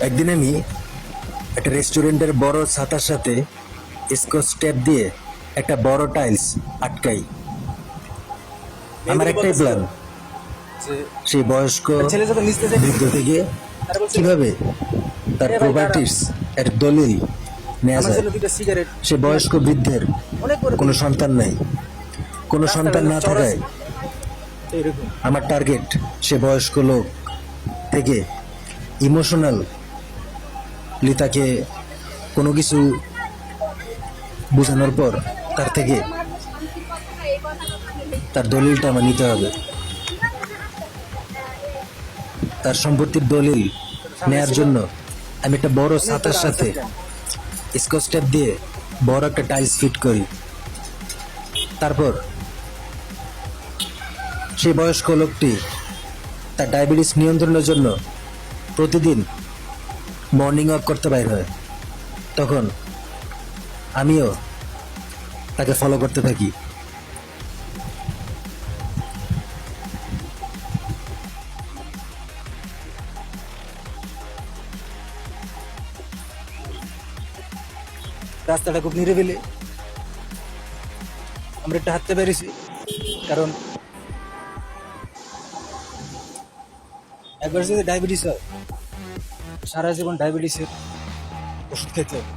একদিন আমি একটা রেস্টুরেন্টের বড় ছাতার সাথে স্কচ টেপ দিয়ে একটা বড় টাইলস আটকাই। আমার একটাই প্ল্যান, সেই বয়স্ক বৃদ্ধ থেকে কিভাবে তার প্রপার্টিস এর দলিল নেওয়া যায়। সে বয়স্ক বৃদ্ধের কোনো সন্তান নাই, কোনো সন্তান না থাকায় আমার টার্গেট সে বয়স্ক লোক থেকে ইমোশনালি তাকে কোনো কিছু বোঝানোর পর তার থেকে তার দলিলটা আমার নিতে হবে। তার সম্পত্তির দলিল নেয়ার জন্য আমি একটা বড় ছাতার সাথে স্কচ টেপ দিয়ে বড় একটা টাইলস ফিট করি। তারপর সেই বয়স্ক লোকটি তার ডায়াবেটিস নিয়ন্ত্রণের জন্য প্রতিদিন মর্নিং ওয়াক করতে বাইর হয়। তখন আমিও তাকে ফলো করতে থাকি। রাস্তাটা খুব নিরিবিলি, আমরা একটু হাঁটতে পেরেছি, কারণ একবার যদি ডায়াবেটিস হয় সারা জীবন ডায়াবেটিসের ওষুধ খেতে হবে।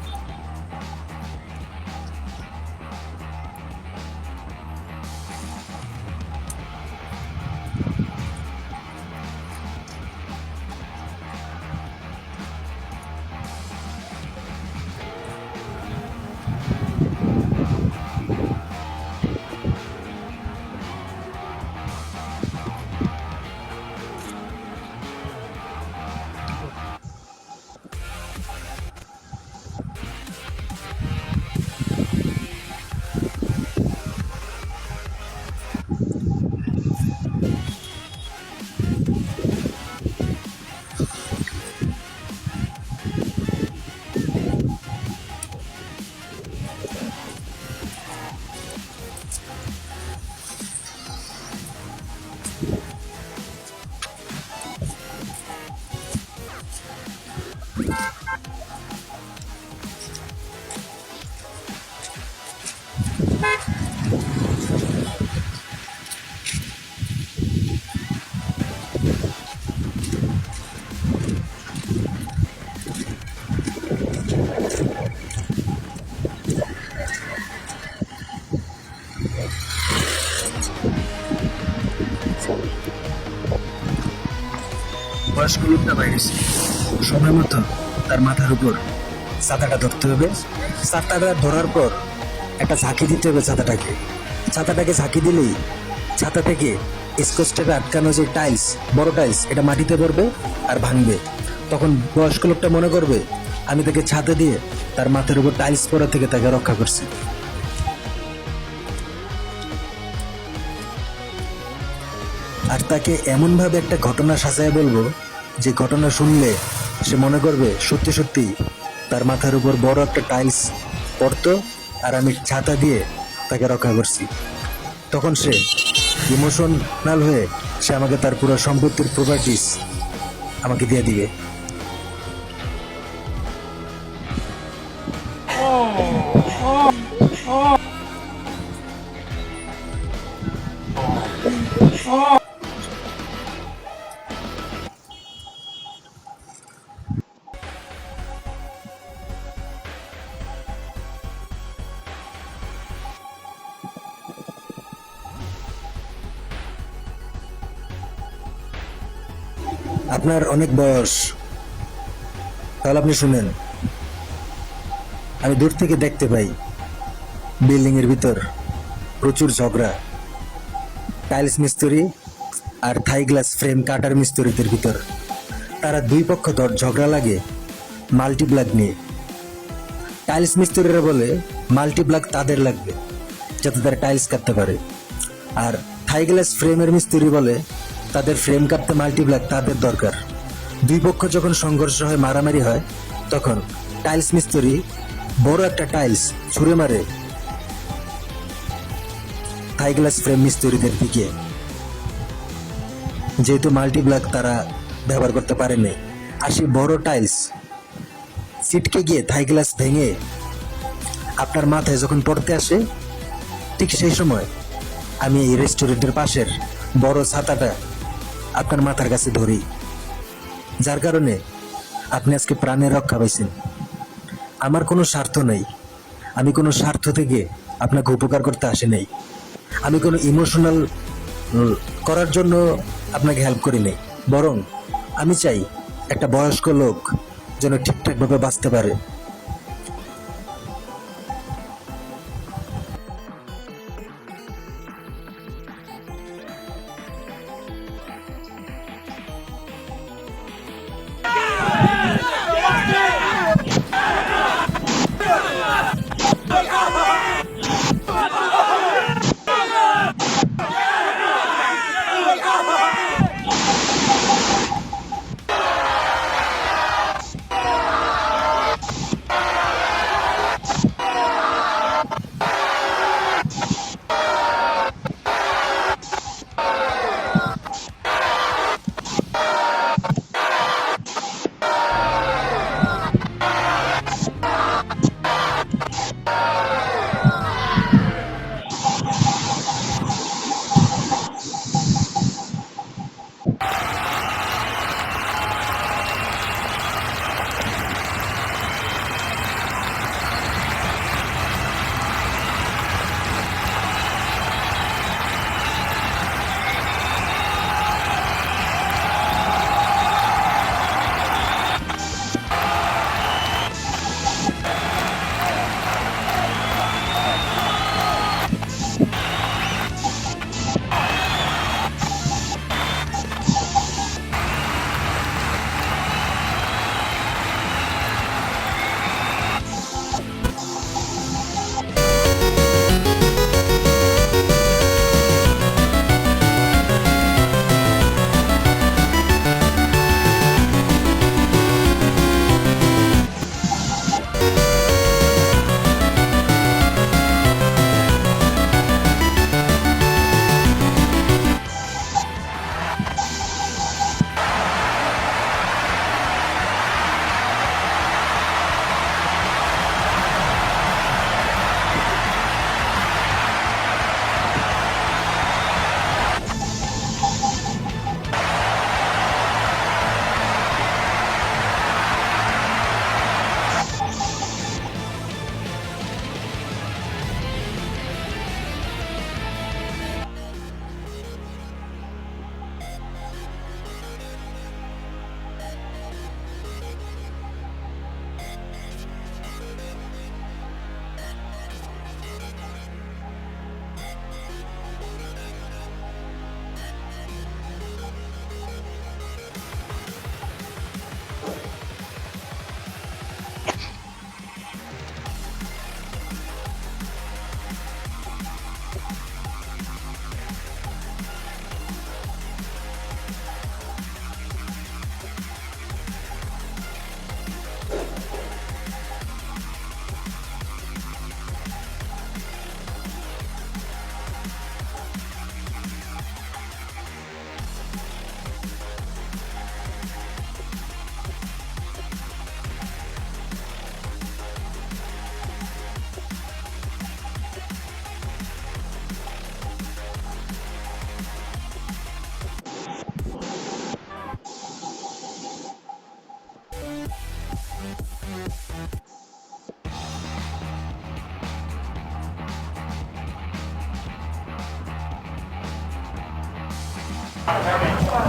বয়স্ক লোকটা বাইরেছে, সময় মতো তার মাথার উপর ছাতাটা ধরতে হবে। ছাতাটা ধরার পর একটা ঝাঁকি দিতে হবে ছাতাটাকে ঝাঁকি দিলেই ছাতা থেকে স্কচ টেপে আটকানো যে টাইলস, বড় টাইলস, এটা মাটিতে পড়বে আর ভাঙবে। তখন বয়স্ক লোকটা মনে করবে আমি তাকে ছাতা দিয়ে তার মাথার উপর টাইলস পড়া থেকে তাকে রক্ষা করছি। আর তাকে এমনভাবে একটা ঘটনা সাজায় বলবো যে ঘটনা শুনলে সে মনে করবে সত্যি সত্যি তার মাথার উপর বড় একটা টাইলস পড়তো আর আমি ছাতা দিয়ে তাকে রক্ষা করছি। তখন সে ইমোশনাল হয়ে সে আমাকে তার পুরো সম্পত্তির প্রপার্টিস আমাকে দিয়ে দিবে। আপনার অনেক বয়স, তাহলে আপনি শুনেন। আমি দূর থেকে দেখতে পাই বিল্ডিং এর ভিতর প্রচুর ঝগড়া, টাইলস মিস্ত্রি আর থাই গ্লাস ফ্রেম কাটার মিস্ত্রিদের ভিতর। তারা দুই পক্ষ ঝগড়া লাগে মাল্টিপ্লাগ নিয়ে। টাইলস মিস্ত্রিরা বলে মাল্টিপ্লাগ তাদের লাগবে যাতে তারা টাইলস কাটতে পারে, আর থাই গ্লাস ফ্রেমের মিস্ত্রি বলে তাদের ফ্রেম কাটতে মাল্টিপ্লাগ তাদের দরকার। দুই পক্ষ যখন সংঘর্ষ হয়, মারামারি হয়, তখন টাইলস মিস্ত্রি বড় একটা টাইলস ছুঁড়ে মারে থাই গ্লাস ফ্রেম মিস্ত্রিদের দিকে। যেহেতু মাল্টিপ্লাগ তারা ব্যবহার করতে পারেনি, আর সেই বড় টাইলস ছিটকে গিয়ে থাই গ্লাস ভেঙে আপনার মাথায় যখন পড়তে আসে, ঠিক সেই সময় আমি এই রেস্টুরেন্টের পাশের বড় ছাতাটা আপনার মাথার কাছে ধরি, যার কারণে আপনি আজকে প্রাণের রক্ষা পাইছেন। আমার কোনো স্বার্থ নেই, আমি কোনো স্বার্থ থেকে আপনাকে উপকার করতে আসি নাই, আমি কোনো ইমোশনাল করার জন্য আপনাকে হেল্প করি নাই, বরং আমি চাই একটা বয়স্ক লোক যেন ঠিকঠাকভাবে বাঁচতে পারে।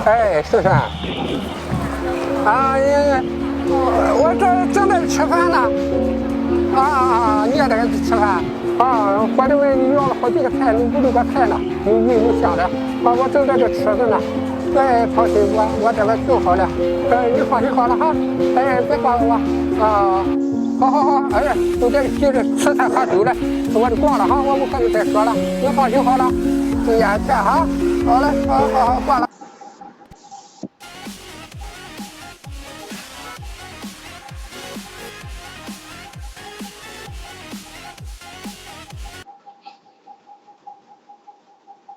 哎，是啊，我这正在吃饭呢。你也在吃饭？我这边你要了好几个菜，你5、6个菜呢，你想着，我正在这吃着呢。哎，放心，我这个弄好了。你放心好了哈。别挂了我。好，哎，我这急着吃菜喝酒了，我就挂了哈，我不和你再说了。你放心好了，注意安全哈。好嘞，好，挂了。